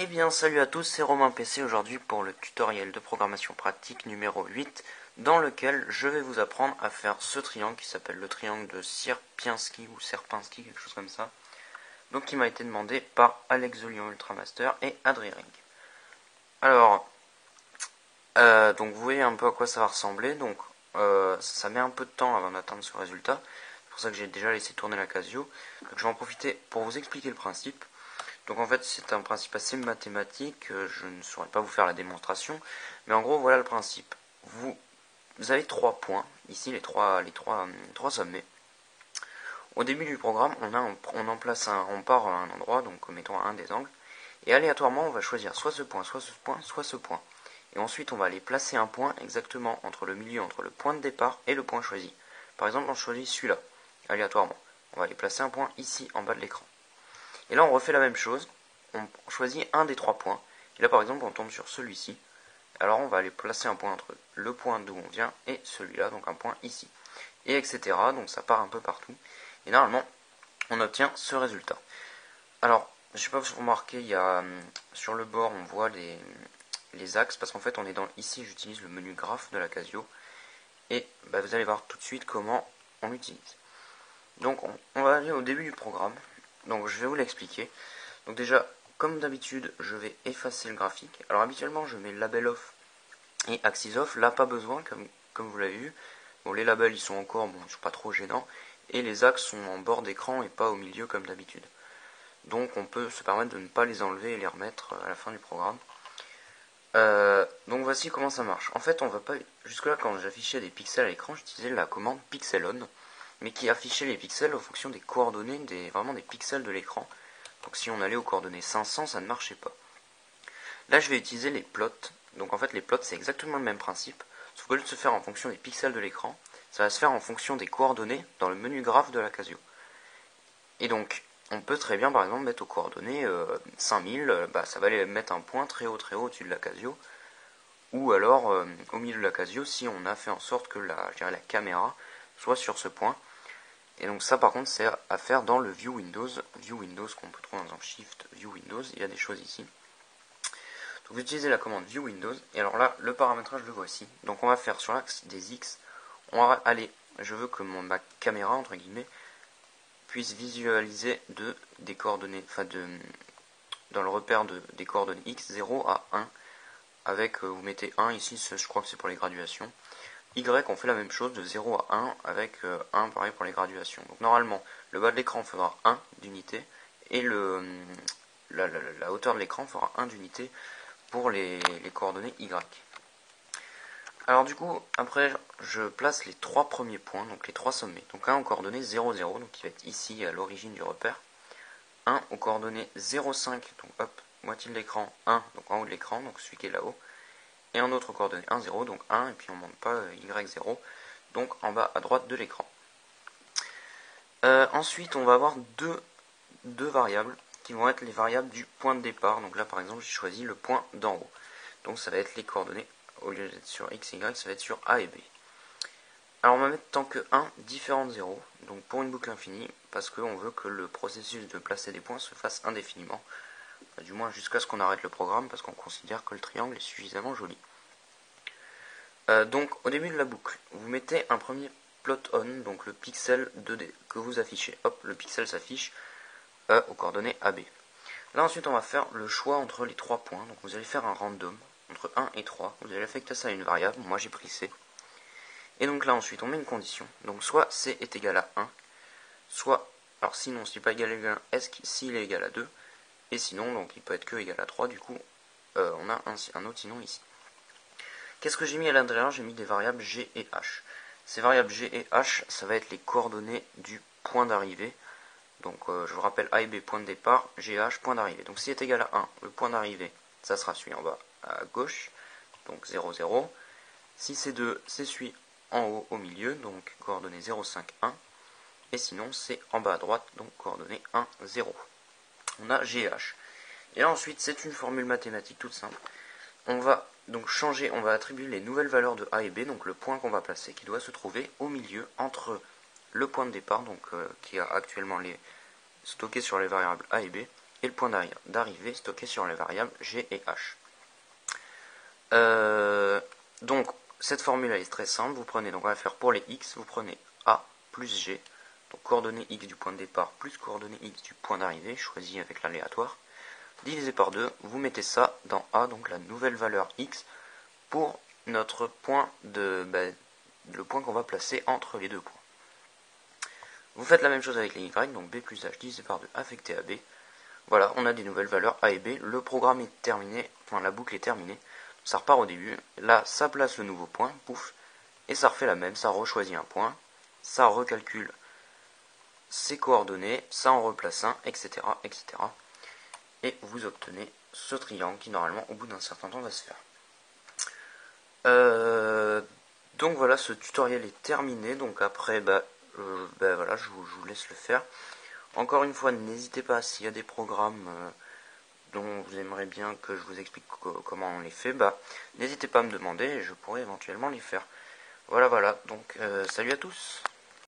bien salut à tous, c'est Romain PC aujourd'hui pour le tutoriel de programmation pratique numéro 8 dans lequel je vais vous apprendre à faire ce triangle qui s'appelle le triangle de Sierpinski ou Serpinski, quelque chose comme ça. Donc qui m'a été demandé par Alex The Lion Ultramaster et Adri-Ring. Alors, donc vous voyez un peu à quoi ça va ressembler, donc ça met un peu de temps avant d'atteindre ce résultat. C'est pour ça que j'ai déjà laissé tourner la Casio. Donc je vais en profiter pour vous expliquer le principe. Donc en fait c'est un principe assez mathématique, je ne saurais pas vous faire la démonstration, mais en gros voilà le principe. Vous avez trois points, ici les trois sommets. Au début du programme on part à un endroit, donc mettons un des angles, et aléatoirement on va choisir soit ce point, soit ce point, soit ce point. Et ensuite on va aller placer un point exactement entre le milieu, entre le point de départ et le point choisi. Par exemple on choisit celui-là, aléatoirement. On va aller placer un point ici en bas de l'écran. Et là on refait la même chose, on choisit un des trois points, et là par exemple on tombe sur celui-ci, alors on va aller placer un point entre le point d'où on vient et celui-là, donc un point ici, et etc. Donc ça part un peu partout, et normalement on obtient ce résultat. Alors, je ne sais pas si vous remarquez, il y a, sur le bord on voit les axes, parce qu'en fait on est dans ici, j'utilise le menu graphe de la Casio, et vous allez voir tout de suite comment on l'utilise. Donc on va aller au début du programme. Donc je vais vous l'expliquer. Donc déjà, comme d'habitude, je vais effacer le graphique. Alors habituellement, je mets label off et axis off. Là, pas besoin, comme vous l'avez vu. Bon, les labels, ils sont encore, ils sont pas trop gênants. Et les axes sont en bord d'écran et pas au milieu comme d'habitude. Donc on peut se permettre de ne pas les enlever et les remettre à la fin du programme. Donc voici comment ça marche. En fait, on va pas jusque-là, quand j'affichais des pixels à l'écran, j'utilisais la commande pixelon, mais qui affichait les pixels en fonction des coordonnées, vraiment des pixels de l'écran. Donc si on allait aux coordonnées 500, ça ne marchait pas. Là, je vais utiliser les plots. Donc en fait, les plots, c'est exactement le même principe, sauf qu'au lieu de se faire en fonction des pixels de l'écran, ça va se faire en fonction des coordonnées dans le menu graphe de la Casio. Et donc, on peut très bien, par exemple, mettre aux coordonnées 5000, ça va aller mettre un point très haut au-dessus de la Casio, ou alors au milieu de la Casio si on a fait en sorte que la caméra soit sur ce point. Et donc ça par contre c'est à faire dans le View Windows qu'on peut trouver dans Shift View Windows, il y a des choses ici. Donc vous utilisez la commande View Windows, et alors là le paramétrage le voici. Donc on va faire sur l'axe des X, on va aller, je veux que ma caméra entre guillemets puisse visualiser des coordonnées, dans le repère des coordonnées X 0 à 1. Avec, vous mettez 1 ici, je crois que c'est pour les graduations. Y, on fait la même chose de 0 à 1 avec 1 pareil pour les graduations. Donc normalement, le bas de l'écran fera 1 d'unité et la hauteur de l'écran fera 1 d'unité pour les coordonnées Y. Alors du coup, après, je place les trois premiers points, donc les trois sommets. Donc un aux coordonnées 0, 0, donc qui va être ici à l'origine du repère. Un aux coordonnées 0, 5, donc hop, moitié de l'écran, 1, donc en haut de l'écran, donc celui qui est là-haut. Et un autre coordonnée 1, 0, donc 1, et puis on ne monte pas Y0, donc en bas à droite de l'écran. Ensuite, on va avoir deux variables qui vont être les variables du point de départ. Donc là, par exemple, j'ai choisi le point d'en haut. Donc ça va être les coordonnées, au lieu d'être sur X et Y, ça va être sur A et B. Alors on va mettre tant que 1 différent de 0, donc pour une boucle infinie, parce qu'on veut que le processus de placer des points se fasse indéfiniment. Du moins jusqu'à ce qu'on arrête le programme, parce qu'on considère que le triangle est suffisamment joli. Donc au début de la boucle, vous mettez un premier plot on, donc le pixel 2D que vous affichez. Hop, le pixel s'affiche aux coordonnées AB. Là ensuite on va faire le choix entre les trois points, donc vous allez faire un random entre 1 et 3, vous allez affecter ça à une variable, moi j'ai pris C. Et donc là ensuite on met une condition, donc soit C est égal à 1, soit, alors sinon s'il n'est pas égal à 1, est-ce s'il est égal à 2, et sinon donc il peut être que égal à 3, du coup on a un autre sinon ici. Qu'est-ce que j'ai mis à l'intérieur? J'ai mis des variables G et H. Ces variables G et H, ça va être les coordonnées du point d'arrivée. Donc je vous rappelle A et B point de départ, G et H point d'arrivée. Donc si est égal à 1, le point d'arrivée, ça sera celui en bas à gauche, donc 0, 0. Si c'est 2, c'est celui en haut au milieu, donc coordonnées 0, 5, 1. Et sinon c'est en bas à droite, donc coordonnées 1, 0. On a G et H. Et là ensuite c'est une formule mathématique toute simple. On va donc changer, on va attribuer les nouvelles valeurs de A et B, donc le point qu'on va placer, qui doit se trouver au milieu entre le point de départ, donc qui a actuellement stocké sur les variables A et B, et le point d'arrivée stocké sur les variables g et h. Donc cette formule est très simple, vous prenez, donc on va faire pour les x, vous prenez a plus g, donc coordonnées x du point de départ plus coordonnées x du point d'arrivée, choisi avec l'aléatoire, divisé par 2, vous mettez ça dans a, donc la nouvelle valeur x, pour notre point le point qu'on va placer entre les deux points. Vous faites la même chose avec les y, donc b plus h divisé par 2 affecté à b. Voilà, on a des nouvelles valeurs a et b, le programme est terminé, enfin la boucle est terminée, ça repart au début, là ça place le nouveau point, pouf, et ça refait la même, ça rechoisit un point, ça recalcule ses coordonnées, ça en replace un, etc., etc. Et vous obtenez ce triangle qui normalement au bout d'un certain temps va se faire. Donc voilà, ce tutoriel est terminé, donc après voilà, je vous laisse le faire. Encore une fois, n'hésitez pas, s'il y a des programmes dont vous aimeriez bien que je vous explique comment on les fait, n'hésitez pas à me demander et je pourrai éventuellement les faire. Voilà, donc salut à tous.